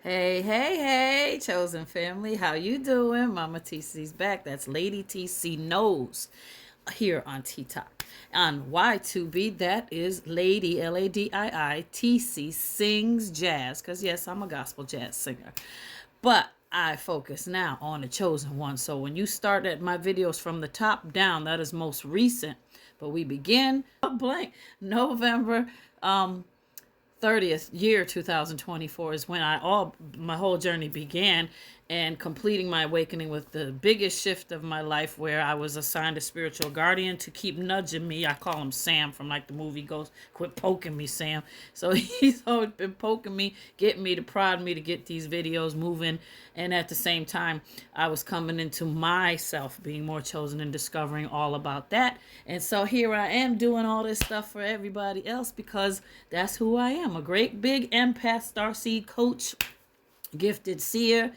Hey, hey, hey, chosen family. How you doing? Mama TC's back. That's Lady TC Knows here on TikTok. On Y2B, that is Lady LADII Sings Jazz. Because, yes, I'm a gospel jazz singer. But I focus now on the chosen one. So when you start at my videos from the top down, that is most recent. But we begin blank November 30th year 2024 is when my whole journey began, and completing my awakening with the biggest shift of my life, where I was assigned a spiritual guardian to keep nudging me. I call him Sam from like the movie Ghost. Quit poking me, Sam. So he's always been poking me, getting me to prod me to get these videos moving. And at the same time, I was coming into myself, being more chosen and discovering all about that. And so here I am doing all this stuff for everybody else, because that's who I am. A great big empath, starseed coach, gifted seer.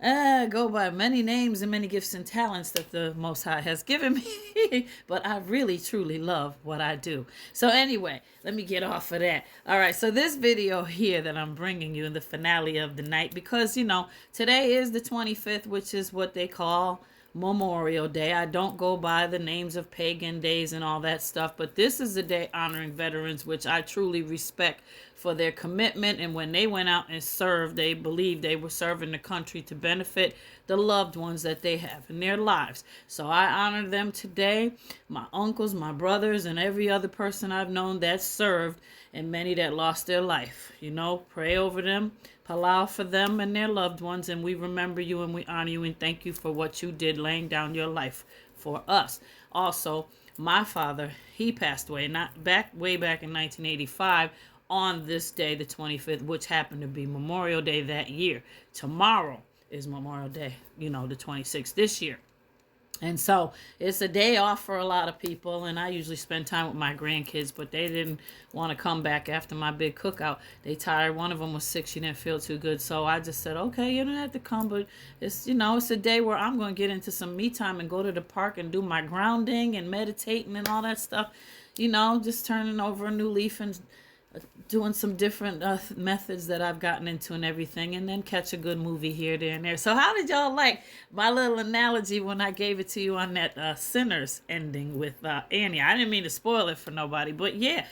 Go by many names and many gifts and talents that the Most High has given me. But I really, truly love what I do. So anyway, let me get off of that. All right, so this video here that I'm bringing you in the finale of the night, because, today is the 25th, which is what they call Memorial Day. I don't go by the names of pagan days and all that stuff, but this is a day honoring veterans, which I truly respect for their commitment. And when they went out and served, they believed they were serving the country to benefit the loved ones that they have in their lives. So I honor them today, my uncles, my brothers, and every other person I've known that served, and many that lost their life. Pray over them, palau for them and their loved ones, and we remember you and we honor you and thank you for what you did, laying down your life for us. Also, my father, he passed away way back in 1985 on this day, the 25th, which happened to be Memorial Day that year. Tomorrow is Memorial Day, the 26th this year. And so it's a day off for a lot of people, and I usually spend time with my grandkids, but they didn't want to come back after my big cookout. They tired. One of them was sick. She didn't feel too good. So I just said, okay, you don't have to come, but it's a day where I'm going to get into some me time and go to the park and do my grounding and meditating and all that stuff, just turning over a new leaf and doing some different methods that I've gotten into and everything, and then catch a good movie here, there, and there. So how did y'all like my little analogy when I gave it to you on that Sinners ending with Annie? I didn't mean to spoil it for nobody, but yeah,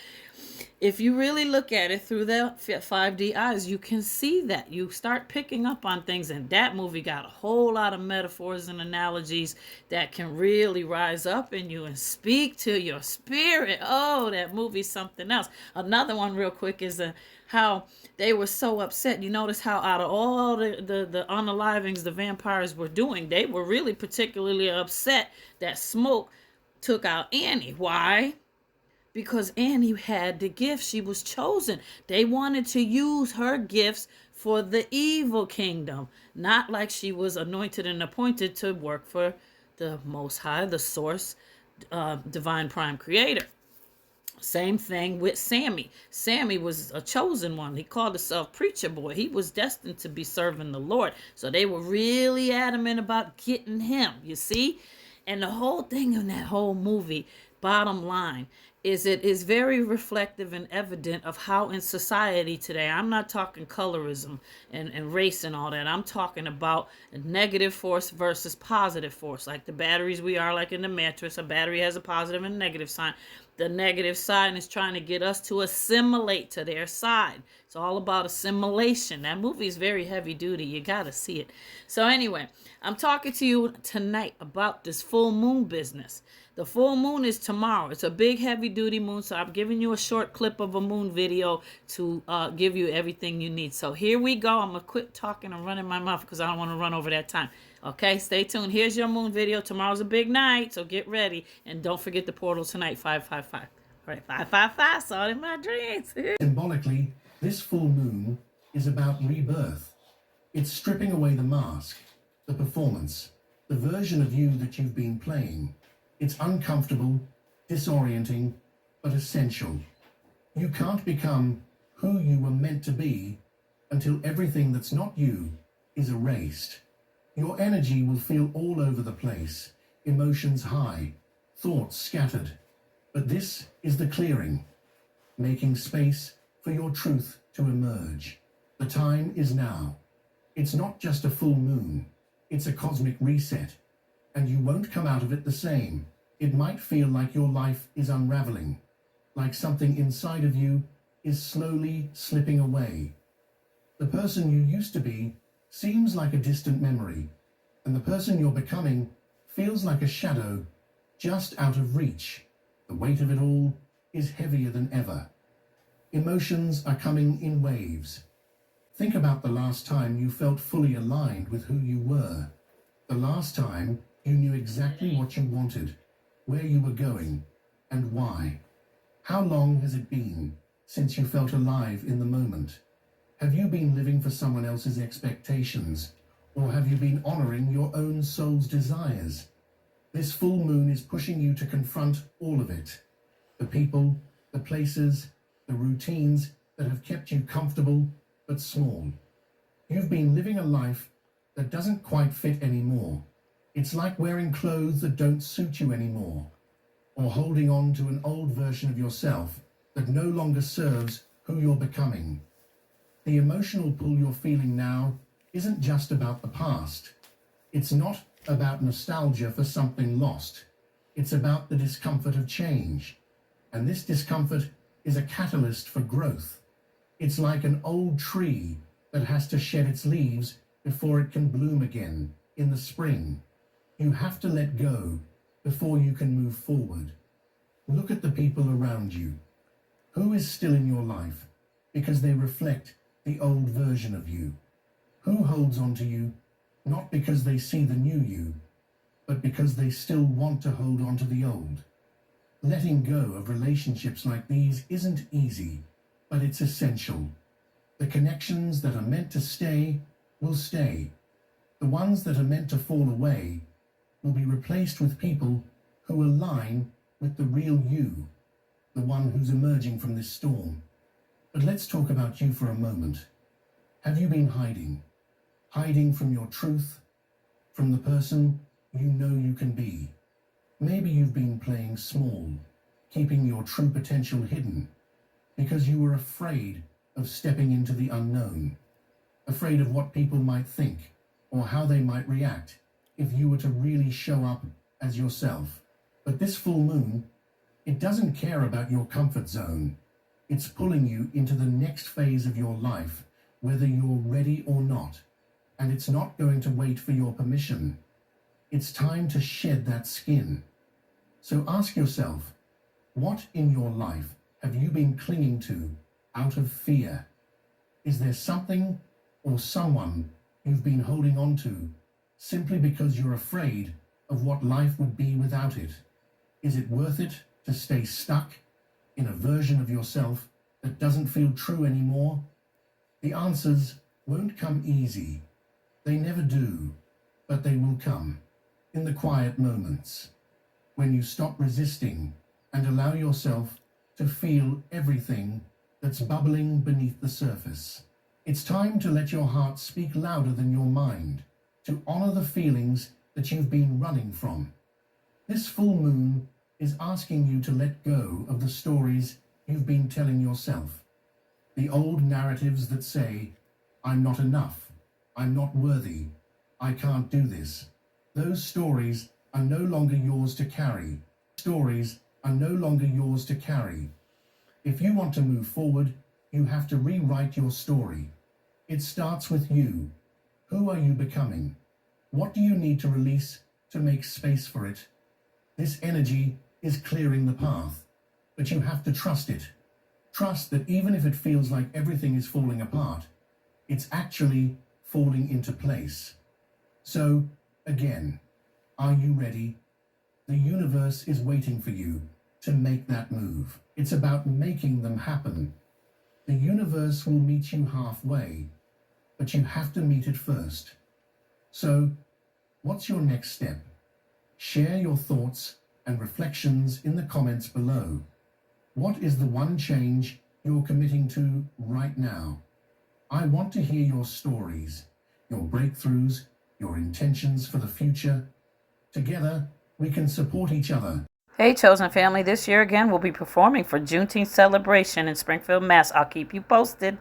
if you really look at it through the 5D eyes, you can see that. You start picking up on things, and that movie got a whole lot of metaphors and analogies that can really rise up in you and speak to your spirit. Oh, that movie's something else. Another one real quick is how they were so upset. You notice how out of all the unalivings the vampires were doing, they were really particularly upset that Smoke took out Annie. Why? Because Annie had the gift. She was chosen. They wanted to use her gifts for the evil kingdom, not like she was anointed and appointed to work for the Most High, the source, divine prime creator. Same thing with Sammy. Sammy was a chosen one. He called himself Preacher Boy. He was destined to be serving the Lord. So they were really adamant about getting him, you see? And the whole thing in that whole movie, bottom line, is it is very reflective and evident of how in society today, I'm not talking colorism and race and all that. I'm talking about a negative force versus positive force. Like the batteries we are, like in the mattress, a battery has a positive and negative sign. The negative side is trying to get us to assimilate to their side. It's all about assimilation. That movie is very heavy duty. You got to see it. So anyway, I'm talking to you tonight about this full moon business. The full moon is tomorrow. It's a big heavy duty moon. So I'm giving you a short clip of a moon video to give you everything you need. So here we go. I'm going to quit talking and running my mouth because I don't want to run over that time. Okay, stay tuned. Here's your moon video. Tomorrow's a big night, so get ready. And don't forget the portal tonight, 555. All right, 555, saw it in my dreams. Symbolically, this full moon is about rebirth. It's stripping away the mask, the performance, the version of you that you've been playing. It's uncomfortable, disorienting, but essential. You can't become who you were meant to be until everything that's not you is erased. Your energy will feel all over the place, emotions high, thoughts scattered. But this is the clearing, making space for your truth to emerge. The time is now. It's not just a full moon, it's a cosmic reset, and you won't come out of it the same. It might feel like your life is unraveling, like something inside of you is slowly slipping away. The person you used to be seems like a distant memory, and the person you're becoming feels like a shadow just out of reach. The weight of it all is heavier than ever. Emotions are coming in waves. Think about the last time you felt fully aligned with who you were. The last time you knew exactly what you wanted, where you were going, and why. How long has it been since you felt alive in the moment? Have you been living for someone else's expectations, or have you been honoring your own soul's desires? This full moon is pushing you to confront all of it. The people, the places, the routines that have kept you comfortable but small. You've been living a life that doesn't quite fit anymore. It's like wearing clothes that don't suit you anymore, or holding on to an old version of yourself that no longer serves who you're becoming. The emotional pull you're feeling now isn't just about the past. It's not about nostalgia for something lost. It's about the discomfort of change. And this discomfort is a catalyst for growth. It's like an old tree that has to shed its leaves before it can bloom again in the spring. You have to let go before you can move forward. Look at the people around you. Who is still in your life because they reflect the old version of you? Who holds on to you not because they see the new you, but because they still want to hold on to the old? Letting go of relationships like these isn't easy, but it's essential. The connections that are meant to stay will stay. The ones that are meant to fall away will be replaced with people who align with the real you, the one who's emerging from this storm. But let's talk about you for a moment. Have you been hiding? Hiding from your truth, from the person you know you can be? Maybe you've been playing small, keeping your true potential hidden, because you were afraid of stepping into the unknown, afraid of what people might think or how they might react if you were to really show up as yourself. But this full moon, it doesn't care about your comfort zone. It's pulling you into the next phase of your life, whether you're ready or not. And it's not going to wait for your permission. It's time to shed that skin. So ask yourself, what in your life have you been clinging to out of fear? Is there something or someone you've been holding on to simply because you're afraid of what life would be without it? Is it worth it to stay stuck in a version of yourself that doesn't feel true anymore? The answers won't come easy. They never do, but they will come in the quiet moments, when you stop resisting and allow yourself to feel everything that's bubbling beneath the surface. It's time to let your heart speak louder than your mind, to honor the feelings that you've been running from. This full moon is asking you to let go of the stories you've been telling yourself, the old narratives that say, I'm not enough, I'm not worthy, I can't do this. Those stories are no longer yours to carry. Stories are no longer yours to carry. If you want to move forward, you have to rewrite your story. It starts with you. Who are you becoming? What do you need to release to make space for it? This energy is clearing the path, but you have to trust it. Trust that even if it feels like everything is falling apart, it's actually falling into place. So, again, are you ready? The universe is waiting for you to make that move. It's about making them happen. The universe will meet you halfway, but you have to meet it first. So, what's your next step? Share your thoughts and reflections in the comments below. What is the one change you're committing to right now? I want to hear your stories, your breakthroughs, your intentions for the future. Together, we can support each other. Hey, Chosen Family, this year again we'll be performing for Juneteenth celebration in Springfield, Mass. I'll keep you posted.